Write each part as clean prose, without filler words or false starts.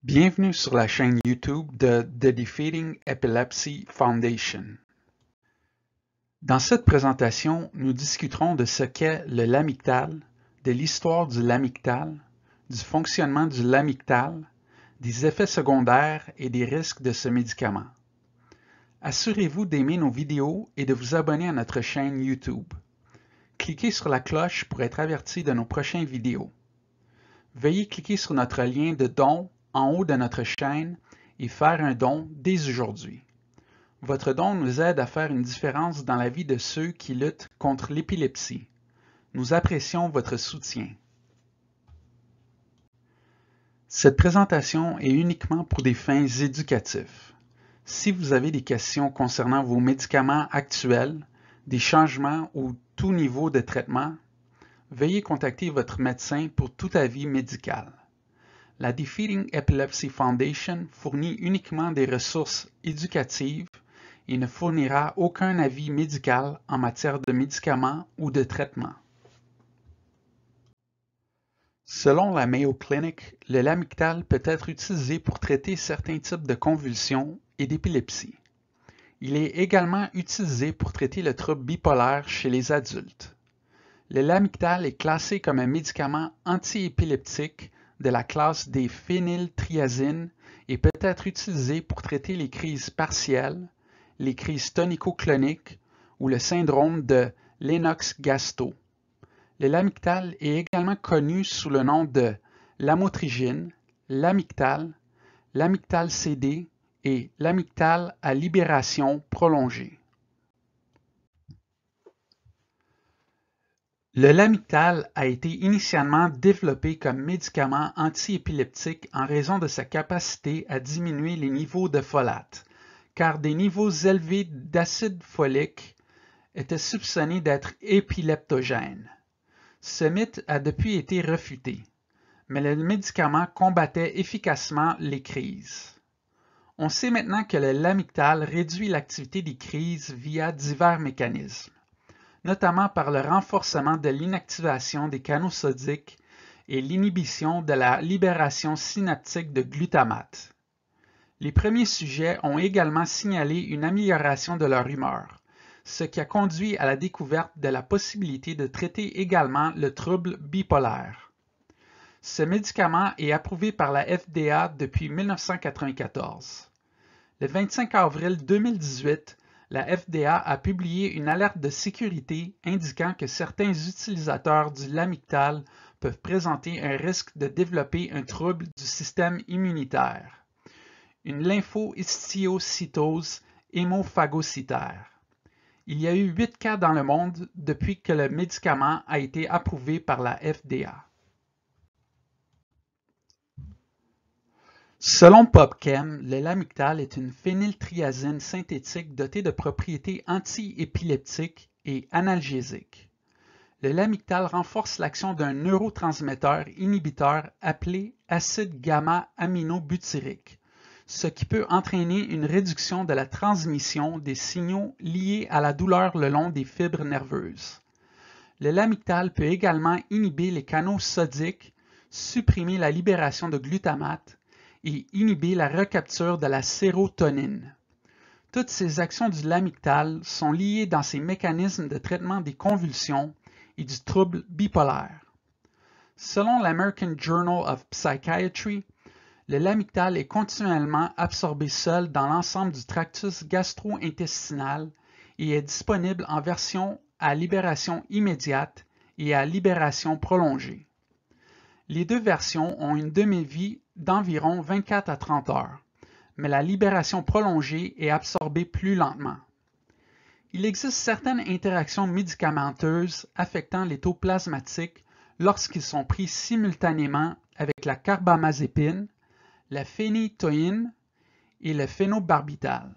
Bienvenue sur la chaîne YouTube de The Defeating Epilepsy Foundation. Dans cette présentation, nous discuterons de ce qu'est le lamictal, de l'histoire du lamictal, du fonctionnement du lamictal, des effets secondaires et des risques de ce médicament. Assurez-vous d'aimer nos vidéos et de vous abonner à notre chaîne YouTube. Cliquez sur la cloche pour être averti de nos prochaines vidéos. Veuillez cliquer sur notre lien de don en haut de notre chaîne et faire un don dès aujourd'hui. Votre don nous aide à faire une différence dans la vie de ceux qui luttent contre l'épilepsie. Nous apprécions votre soutien. Cette présentation est uniquement pour des fins éducatives. Si vous avez des questions concernant vos médicaments actuels, des changements ou tout niveau de traitement, veuillez contacter votre médecin pour tout avis médical. La Defeating Epilepsy Foundation fournit uniquement des ressources éducatives et ne fournira aucun avis médical en matière de médicaments ou de traitements. Selon la Mayo Clinic, le lamictal peut être utilisé pour traiter certains types de convulsions et d'épilepsie. Il est également utilisé pour traiter le trouble bipolaire chez les adultes. Le lamictal est classé comme un médicament antiépileptique de la classe des phényltriazines et peut être utilisé pour traiter les crises partielles, les crises tonico-cloniques ou le syndrome de Lennox-Gastaut. Le lamictal est également connu sous le nom de lamotrigine, lamictal, lamictal CD et lamictal à libération prolongée. Le lamictal a été initialement développé comme médicament antiépileptique en raison de sa capacité à diminuer les niveaux de folate, car des niveaux élevés d'acide folique étaient soupçonnés d'être épileptogènes. Ce mythe a depuis été refuté, mais le médicament combattait efficacement les crises. On sait maintenant que le lamictal réduit l'activité des crises via divers mécanismes, notamment par le renforcement de l'inactivation des canaux sodiques et l'inhibition de la libération synaptique de glutamate. Les premiers sujets ont également signalé une amélioration de leur humeur, ce qui a conduit à la découverte de la possibilité de traiter également le trouble bipolaire. Ce médicament est approuvé par la FDA depuis 1994. Le 25 avril 2018, la FDA a publié une alerte de sécurité indiquant que certains utilisateurs du lamictal peuvent présenter un risque de développer un trouble du système immunitaire, une lymphohistiocytose hémophagocytaire. Il y a eu 8 cas dans le monde depuis que le médicament a été approuvé par la FDA. Selon PubChem, le lamictal est une phényltriazine synthétique dotée de propriétés anti-épileptiques et analgésiques. Le lamictal renforce l'action d'un neurotransmetteur inhibiteur appelé acide gamma-aminobutyrique, ce qui peut entraîner une réduction de la transmission des signaux liés à la douleur le long des fibres nerveuses. Le lamictal peut également inhiber les canaux sodiques, supprimer la libération de glutamate et inhiber la recapture de la sérotonine. Toutes ces actions du lamictal sont liées dans ces mécanismes de traitement des convulsions et du trouble bipolaire. Selon l'American Journal of Psychiatry, le lamictal est continuellement absorbé seul dans l'ensemble du tractus gastro-intestinal et est disponible en version à libération immédiate et à libération prolongée. Les deux versions ont une demi-vie d'environ 24 à 30 heures, mais la libération prolongée est absorbée plus lentement. Il existe certaines interactions médicamenteuses affectant les taux plasmatiques lorsqu'ils sont pris simultanément avec la carbamazépine, la phénitoïne et le phénobarbital.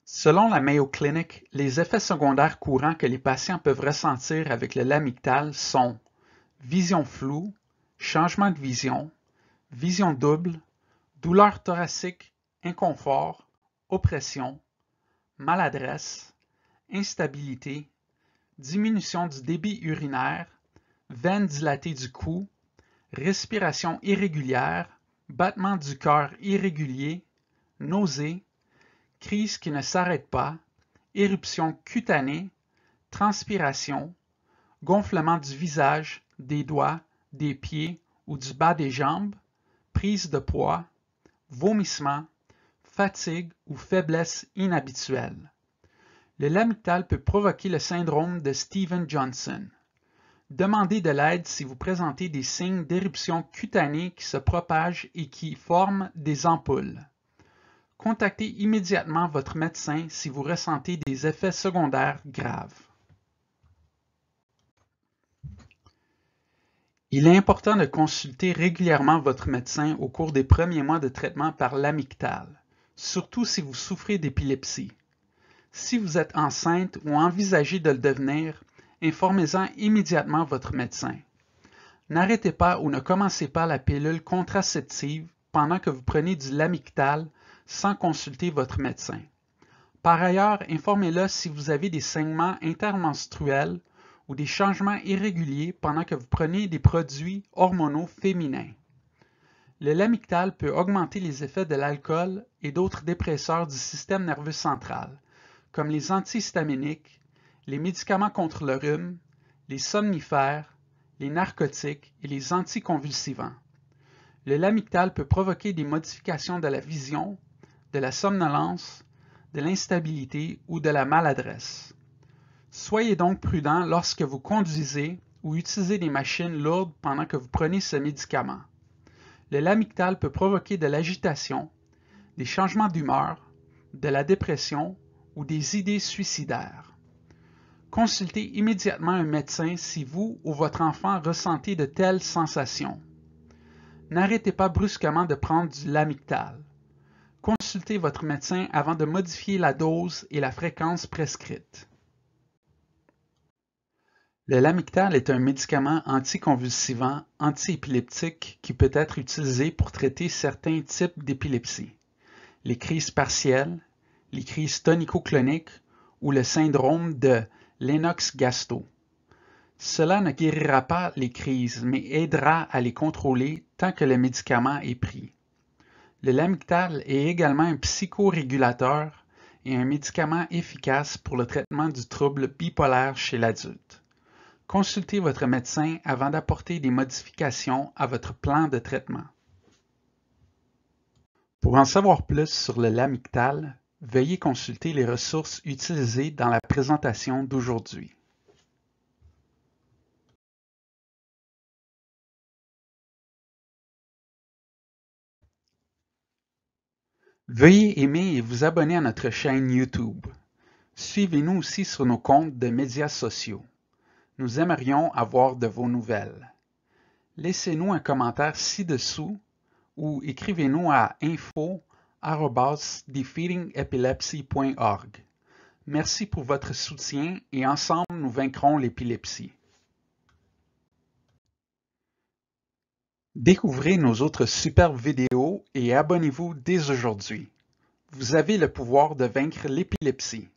Selon la Mayo Clinic, les effets secondaires courants que les patients peuvent ressentir avec le lamictal sont vision floue, changement de vision double, douleur thoracique, inconfort, oppression, maladresse, instabilité, diminution du débit urinaire, veines dilatées du cou, respiration irrégulière, battement du cœur irrégulier, nausées, crise qui ne s'arrête pas, éruption cutanée, transpiration, gonflement du visage, des doigts, des pieds ou du bas des jambes, prise de poids, vomissement, fatigue ou faiblesse inhabituelle. Le lamictal peut provoquer le syndrome de Stevens-Johnson. Demandez de l'aide si vous présentez des signes d'éruption cutanée qui se propagent et qui forment des ampoules. Contactez immédiatement votre médecin si vous ressentez des effets secondaires graves. Il est important de consulter régulièrement votre médecin au cours des premiers mois de traitement par lamictal, surtout si vous souffrez d'épilepsie. Si vous êtes enceinte ou envisagez de le devenir, informez-en immédiatement votre médecin. N'arrêtez pas ou ne commencez pas la pilule contraceptive pendant que vous prenez du lamictal sans consulter votre médecin. Par ailleurs, informez-le si vous avez des saignements intermenstruels ou des changements irréguliers pendant que vous prenez des produits hormonaux féminins. Le lamictal peut augmenter les effets de l'alcool et d'autres dépresseurs du système nerveux central, comme les antihistaminiques, les médicaments contre le rhume, les somnifères, les narcotiques et les anticonvulsivants. Le lamictal peut provoquer des modifications de la vision, de la somnolence, de l'instabilité ou de la maladresse. Soyez donc prudent lorsque vous conduisez ou utilisez des machines lourdes pendant que vous prenez ce médicament. Le lamictal peut provoquer de l'agitation, des changements d'humeur, de la dépression ou des idées suicidaires. Consultez immédiatement un médecin si vous ou votre enfant ressentez de telles sensations. N'arrêtez pas brusquement de prendre du lamictal. Consultez votre médecin avant de modifier la dose et la fréquence prescrite. Le lamictal est un médicament anticonvulsivant antiépileptique qui peut être utilisé pour traiter certains types d'épilepsie, les crises partielles, les crises tonico-cloniques ou le syndrome de Lennox-Gastaut. Cela ne guérira pas les crises, mais aidera à les contrôler tant que le médicament est pris. Le lamictal est également un psychorégulateur et un médicament efficace pour le traitement du trouble bipolaire chez l'adulte. Consultez votre médecin avant d'apporter des modifications à votre plan de traitement. Pour en savoir plus sur le lamictal, veuillez consulter les ressources utilisées dans la présentation d'aujourd'hui. Veuillez aimer et vous abonner à notre chaîne YouTube. Suivez-nous aussi sur nos comptes de médias sociaux. Nous aimerions avoir de vos nouvelles. Laissez-nous un commentaire ci-dessous ou écrivez-nous à info@defeatingepilepsy.org. Merci pour votre soutien et ensemble nous vaincrons l'épilepsie. Découvrez nos autres superbes vidéos et abonnez-vous dès aujourd'hui. Vous avez le pouvoir de vaincre l'épilepsie.